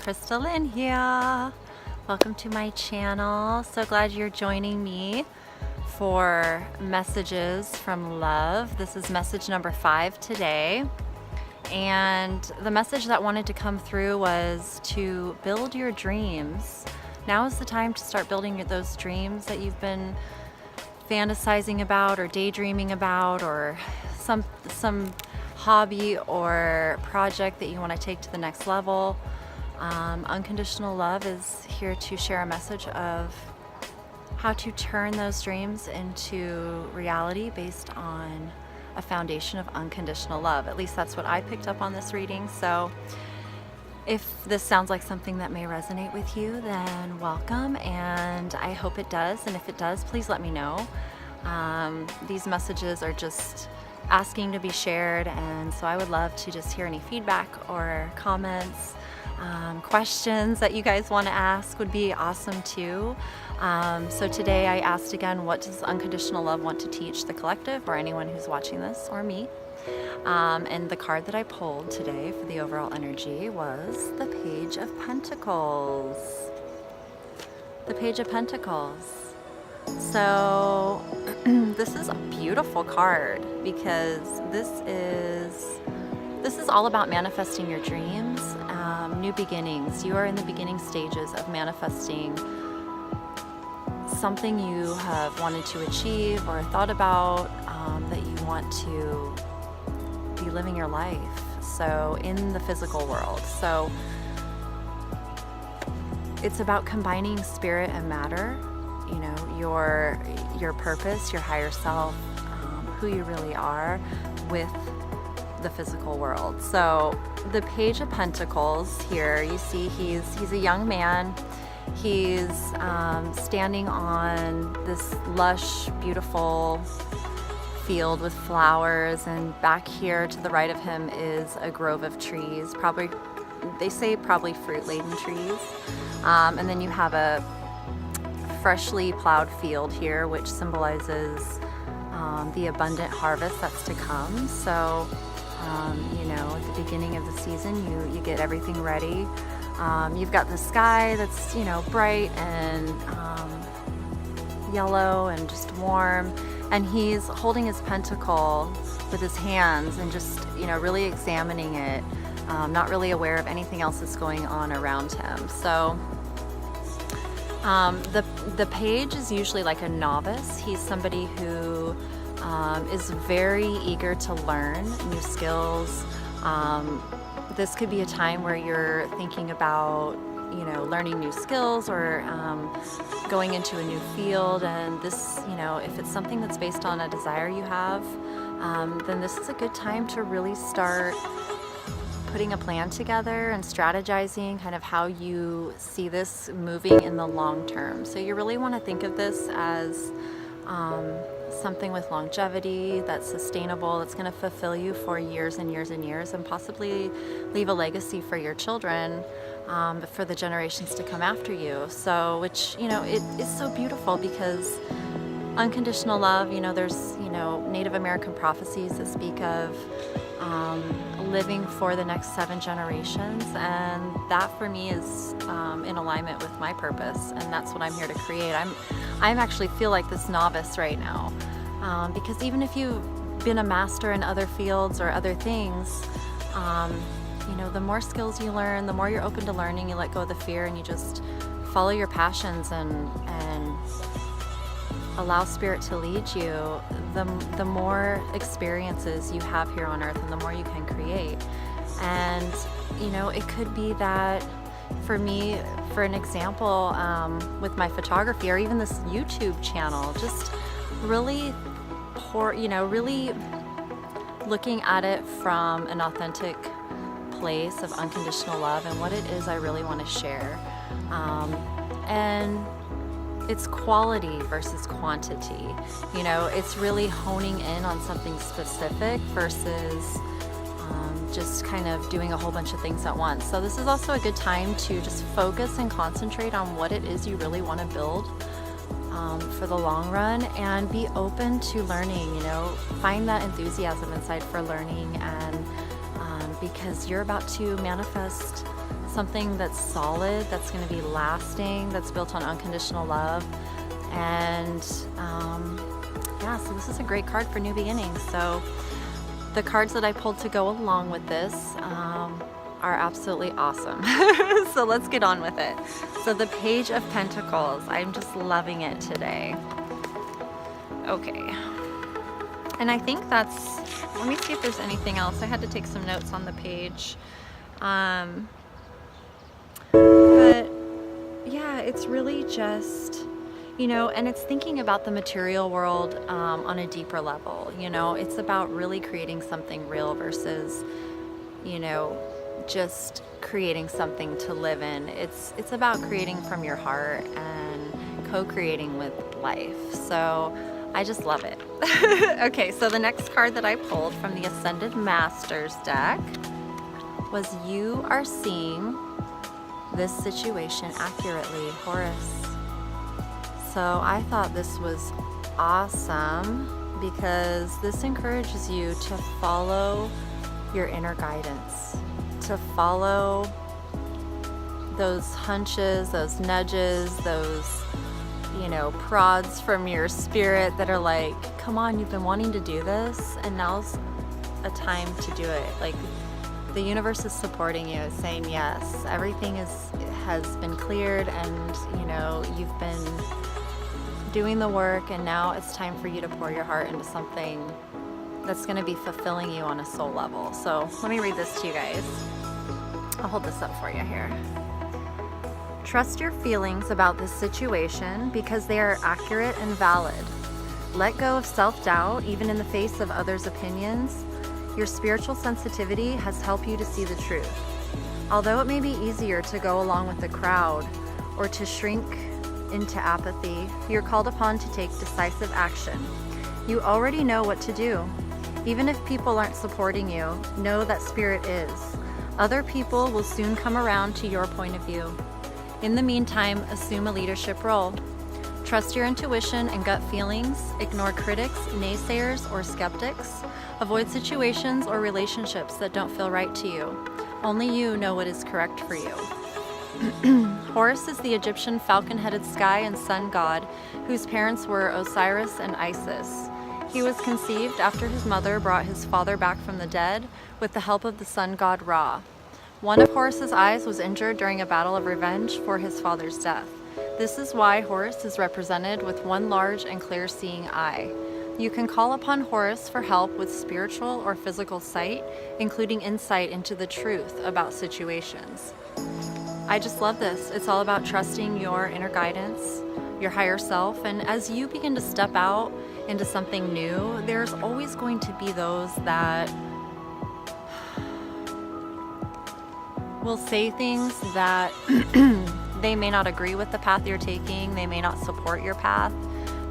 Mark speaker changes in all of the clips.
Speaker 1: Lynn here. Welcome to my channel. So glad you're joining me for messages from love. This is message number 5 today. And the message that wanted to come through was to build your dreams. Now is the time to start building those dreams that you've been fantasizing about or daydreaming about, or some hobby or project that you want to take to the next level. Unconditional love is here to share a message of how to turn those dreams into reality based on a foundation of unconditional love. At least that's what I picked up on this reading. So if this sounds like something that may resonate with you, then welcome, and I hope it does. And if it does, please let me know. These messages are just asking to be shared, and so I would love to just hear any feedback or comments. Questions that you guys want to ask would be awesome too. So today I asked again, what does unconditional love want to teach the collective or anyone who's watching this or me? And the card that I pulled today for the overall energy was the Page of Pentacles. The Page of Pentacles. So this is a beautiful card because this is all about manifesting your dreams, new beginnings. You are in the beginning stages of manifesting something you have wanted to achieve or thought about, that you want to be living your life. So in the physical world. So it's about combining spirit and matter, you know, your purpose, your higher self, who you really are with the physical world. So the Page of Pentacles here, you see he's a young man. He's standing on this lush, beautiful field with flowers, and back here to the right of him is a grove of trees, they say probably fruit-laden trees. And then you have a freshly plowed field here, which symbolizes the abundant harvest that's to come. So you know, at the beginning of the season, you get everything ready. You've got the sky that's, you know, bright and yellow and just warm, and he's holding his pentacle with his hands and just, you know, really examining it, not really aware of anything else that's going on around him. So the page is usually like a novice. He's somebody who is very eager to learn new skills. This could be a time where you're thinking about, you know, learning new skills or going into a new field. And this, you know, if it's something that's based on a desire you have, then this is a good time to really start putting a plan together and strategizing kind of how you see this moving in the long term. So you really want to think of this as something with longevity, that's sustainable, that's going to fulfill you for years and years and years, and possibly leave a legacy for your children, for the generations to come after you. So, which, you know, it is so beautiful because unconditional love, you know, there's, you know, Native American prophecies that speak of living for the next 7 generations, and that for me is in alignment with my purpose, and that's what I'm here to create. I'm actually feel like this novice right now, because even if you've been a master in other fields or other things, you know, the more skills you learn, the more you're open to learning, you let go of the fear and you just follow your passions and allow spirit to lead you, the more experiences you have here on earth and the more you can create. And, you know, it could be that for me, for an example, with my photography or even this YouTube channel, just really really looking at it from an authentic place of unconditional love and what it is I really want to share. And it's quality versus quantity. You know, it's really honing in on something specific versus just kind of doing a whole bunch of things at once. So this is also a good time to just focus and concentrate on what it is you really want to build for the long run, and be open to learning. You know, find that enthusiasm inside for learning, and because you're about to manifest something that's solid, that's going to be lasting, that's built on unconditional love. And yeah, so this is a great card for new beginnings. So the cards that I pulled to go along with this are absolutely awesome. So let's get on with it. So the Page of Pentacles, I'm just loving it today. Okay. And I think that's, let me see if there's anything else. I had to take some notes on the page. But yeah, it's really just, you know, and it's thinking about the material world on a deeper level. You know, it's about really creating something real versus, you know, just creating something to live in. It's about creating from your heart and co-creating with life. So I just love it. Okay, so the next card that I pulled from the Ascended Masters deck was You Are Seeing This Situation Accurately, Horus. So I thought this was awesome because this encourages you to follow your inner guidance, to follow those hunches, those nudges, those, you know, prods from your spirit that are like, come on, you've been wanting to do this and now's a time to do it. Like, the universe is supporting you, saying yes, everything has been cleared, and you know, you've been doing the work, and now it's time for you to pour your heart into something that's going to be fulfilling you on a soul level. So let me read this to you guys. I'll hold this up for you here. Trust your feelings about this situation because they are accurate and valid. Let go of self-doubt, even in the face of others' opinions. Your spiritual sensitivity has helped you to see the truth. Although it may be easier to go along with the crowd or to shrink into apathy, you're called upon to take decisive action. You already know what to do. Even if people aren't supporting you, know that Spirit is. Other people will soon come around to your point of view. In the meantime, assume a leadership role. Trust your intuition and gut feelings. Ignore critics, naysayers, or skeptics. Avoid situations or relationships that don't feel right to you. Only you know what is correct for you. Horus is the Egyptian falcon-headed sky and sun god whose parents were Osiris and Isis. He was conceived after his mother brought his father back from the dead with the help of the sun god Ra. One of Horus's eyes was injured during a battle of revenge for his father's death. This is why Horus is represented with one large and clear-seeing eye. You can call upon Horus for help with spiritual or physical sight, including insight into the truth about situations. I just love this. It's all about trusting your inner guidance, your higher self, and as you begin to step out into something new, there's always going to be those that will say things that they may not agree with the path you're taking, they may not support your path,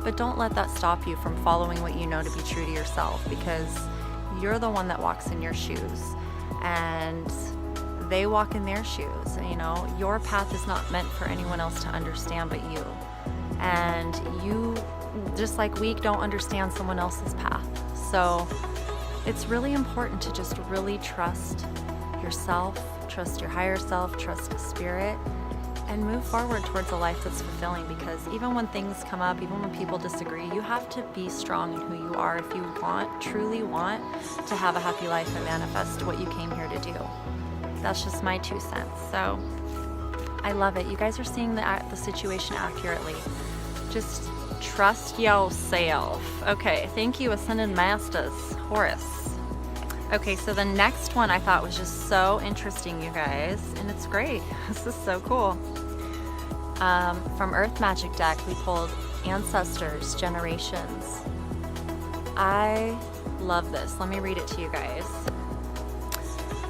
Speaker 1: but don't let that stop you from following what you know to be true to yourself, because you're the one that walks in your shoes and they walk in their shoes. You know, your path is not meant for anyone else to understand but you. And you, just like we don't understand someone else's path. So it's really important to just really trust yourself, trust your higher self, trust spirit, and move forward towards a life that's fulfilling, because even when things come up, even when people disagree, you have to be strong in who you are if you truly want to have a happy life and manifest what you came here to do. That's just my 2 cents. So I love it. You guys are seeing the situation accurately. Just trust yourself. Okay, thank you, Ascended Masters, Horus. Okay, so the next one I thought was just so interesting, you guys, and it's great. This is so cool. From Earth Magic deck, we pulled Ancestors, Generations. I love this. Let me read it to you guys.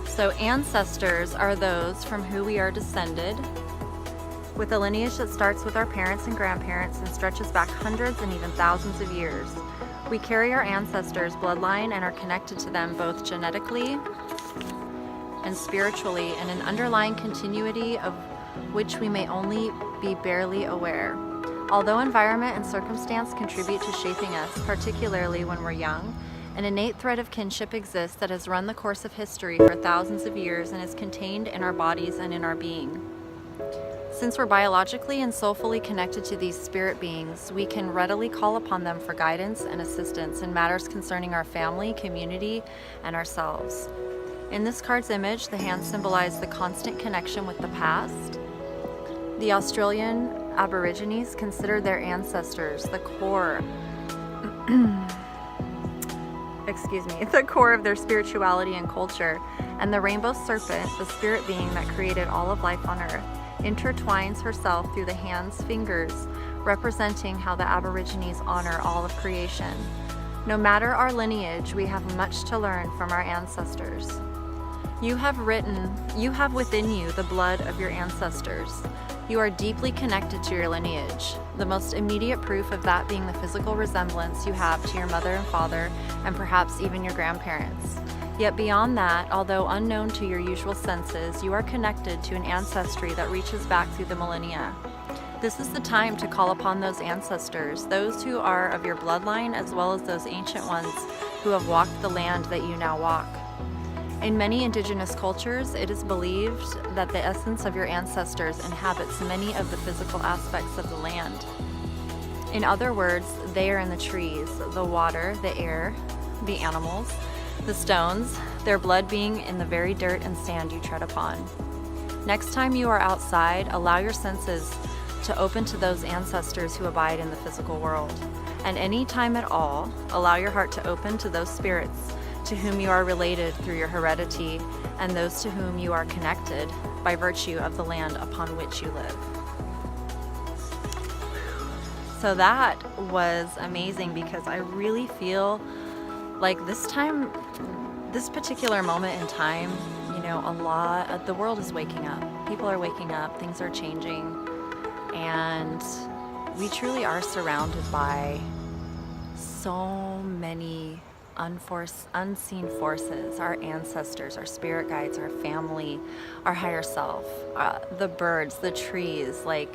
Speaker 1: So ancestors are those from who we are descended, with a lineage that starts with our parents and grandparents and stretches back hundreds and even thousands of years. We carry our ancestors' bloodline and are connected to them both genetically and spiritually in an underlying continuity of which we may only be barely aware. Although environment and circumstance contribute to shaping us, particularly when we're young, An innate thread of kinship exists that has run the course of history for thousands of years and is contained in our bodies and in our being. Since we're biologically and soulfully connected to these spirit beings, we can readily call upon them for guidance and assistance in matters concerning our family, community, and ourselves. In this card's image, the hands symbolize the constant connection with the past. The Australian Aborigines consider their ancestors the core the core of their spirituality and culture, and the rainbow serpent, the spirit being that created all of life on earth, intertwines herself through the hand's fingers, representing how the Aborigines honor all of creation. No matter our lineage, we have much to learn from our ancestors. You have within you the blood of your ancestors. You are deeply connected to your lineage, the most immediate proof of that being the physical resemblance you have to your mother and father, and perhaps even your grandparents. Yet beyond that, although unknown to your usual senses, you are connected to an ancestry that reaches back through the millennia. This is the time to call upon those ancestors, those who are of your bloodline, as well as those ancient ones who have walked the land that you now walk. In many indigenous cultures, it is believed that the essence of your ancestors inhabits many of the physical aspects of the land. In other words, they are in the trees, the water, the air, the animals, the stones, their blood being in the very dirt and sand you tread upon. Next time you are outside, allow your senses to open to those ancestors who abide in the physical world. And any time at all, allow your heart to open to those spirits to whom you are related through your heredity, and those to whom you are connected by virtue of the land upon which you live. So that was amazing, because I really feel like this particular moment in time, the world is waking up. People are waking up, things are changing, and we truly are surrounded by so many unseen forces, our ancestors, our spirit guides, our family, our higher self, the birds, the trees. Like,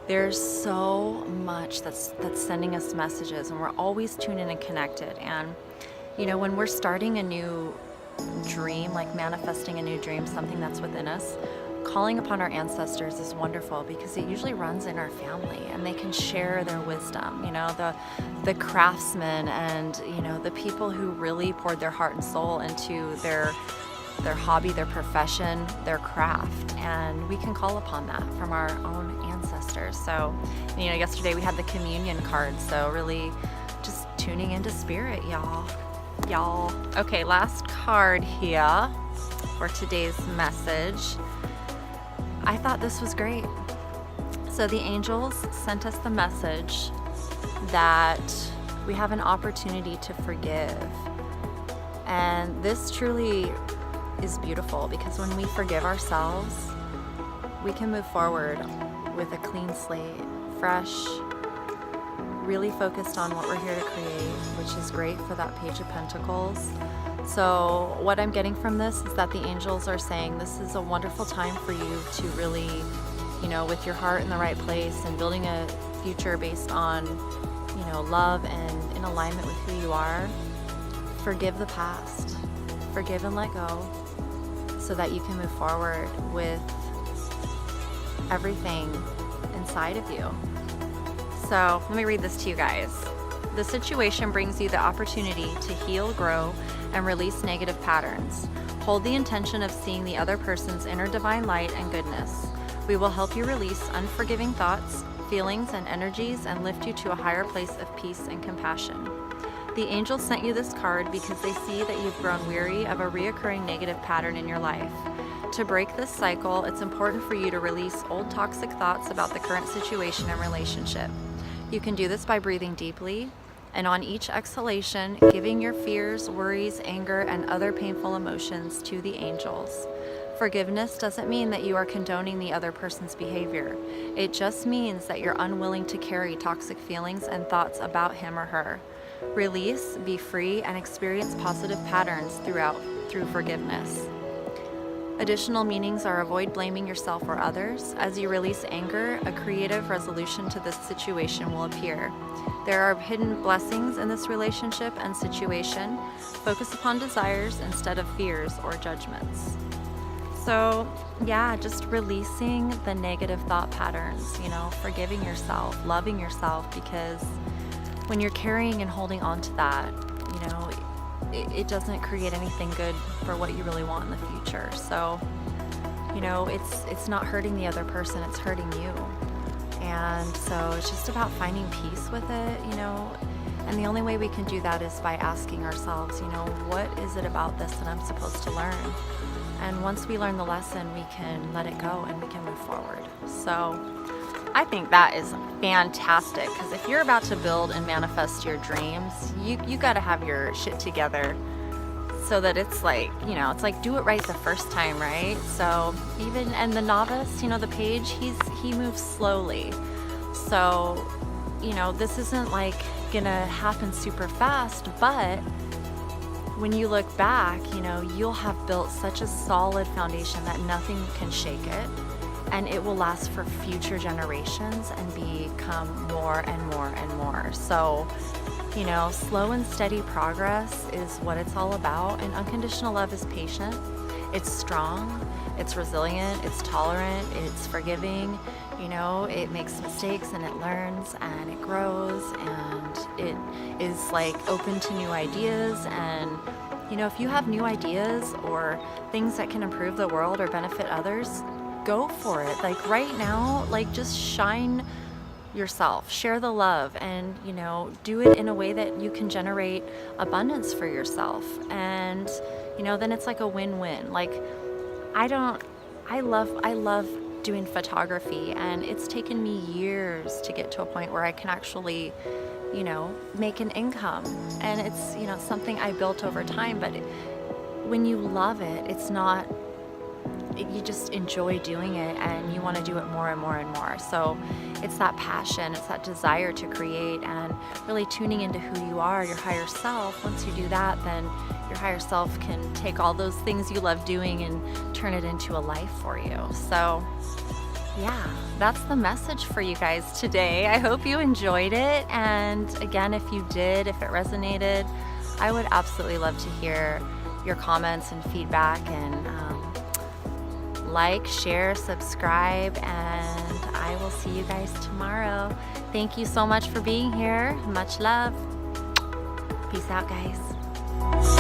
Speaker 1: there's so much that's sending us messages, and we're always tuned in and connected. And when we're starting a new dream, like manifesting a new dream, something that's within us, calling upon our ancestors is wonderful, because it usually runs in our family, and they can share their wisdom. The craftsmen and the people who really poured their heart and soul into their hobby, their profession, their craft, and we can call upon that from our own ancestors. So yesterday we had the communion card, so really just tuning into spirit, y'all. Okay, last card here for today's message. I thought this was great. So the angels sent us the message that we have an opportunity to forgive. And this truly is beautiful, because when we forgive ourselves, we can move forward with a clean slate, fresh, really focused on what we're here to create, which is great for that Page of Pentacles. So what I'm getting from this is that the angels are saying this is a wonderful time for you to really, with your heart in the right place and building a future based on, love and in alignment with who you are, forgive the past, forgive and let go, so that you can move forward with everything inside of you. So let me read this to you guys. The situation brings you the opportunity to heal, grow, and release negative patterns. Hold the intention of seeing the other person's inner divine light and goodness. We will help you release unforgiving thoughts, feelings, and energies, and lift you to a higher place of peace and compassion. The angels sent you this card because they see that you've grown weary of a reoccurring negative pattern in your life. To break this cycle, it's important for you to release old toxic thoughts about the current situation and relationship. You can do this by breathing deeply, and on each exhalation, giving your fears, worries, anger, and other painful emotions to the angels. Forgiveness doesn't mean that you are condoning the other person's behavior. It just means that you're unwilling to carry toxic feelings and thoughts about him or her. Release, be free, and experience positive patterns through forgiveness. Additional meanings are avoid blaming yourself or others. As you release anger, a creative resolution to this situation will appear. There are hidden blessings in this relationship and situation. Focus upon desires instead of fears or judgments. So yeah, just releasing the negative thought patterns, forgiving yourself, loving yourself, because when you're carrying and holding on to that, it doesn't create anything good for what you really want in the future. So, it's not hurting the other person, it's hurting you. And so it's just about finding peace with it, and the only way we can do that is by asking ourselves, what is it about this that I'm supposed to learn? And once we learn the lesson, we can let it go and we can move forward. So I think that is fantastic, because if you're about to build and manifest your dreams, you got to have your shit together so that it's like, it's like do it right the first time, right? So and the novice, the page, he moves slowly. So, this isn't like gonna happen super fast, but when you look back, you'll have built such a solid foundation that nothing can shake it. And it will last for future generations and become more and more and more. So, slow and steady progress is what it's all about. And unconditional love is patient. It's strong. It's resilient. It's tolerant. It's forgiving. It makes mistakes and it learns and it grows and it is like open to new ideas. And, if you have new ideas or things that can improve the world or benefit others, go for it. Like right now, just shine yourself, share the love, and do it in a way that you can generate abundance for yourself. And then it's like a win-win. Like I love doing photography, and it's taken me years to get to a point where I can actually make an income. And it's something I built over time. But when you love it, it's not, you just enjoy doing it and you want to do it more and more and more. So it's that passion, it's that desire to create, and really tuning into who you are, your higher self. Once you do that, then your higher self can take all those things you love doing and turn it into a life for you. So yeah, that's the message for you guys today. I hope you enjoyed it. And again, if you did, if it resonated, I would absolutely love to hear your comments and feedback, and like, share, subscribe, and I will see you guys tomorrow. Thank you so much for being here. Much love. Peace out, guys.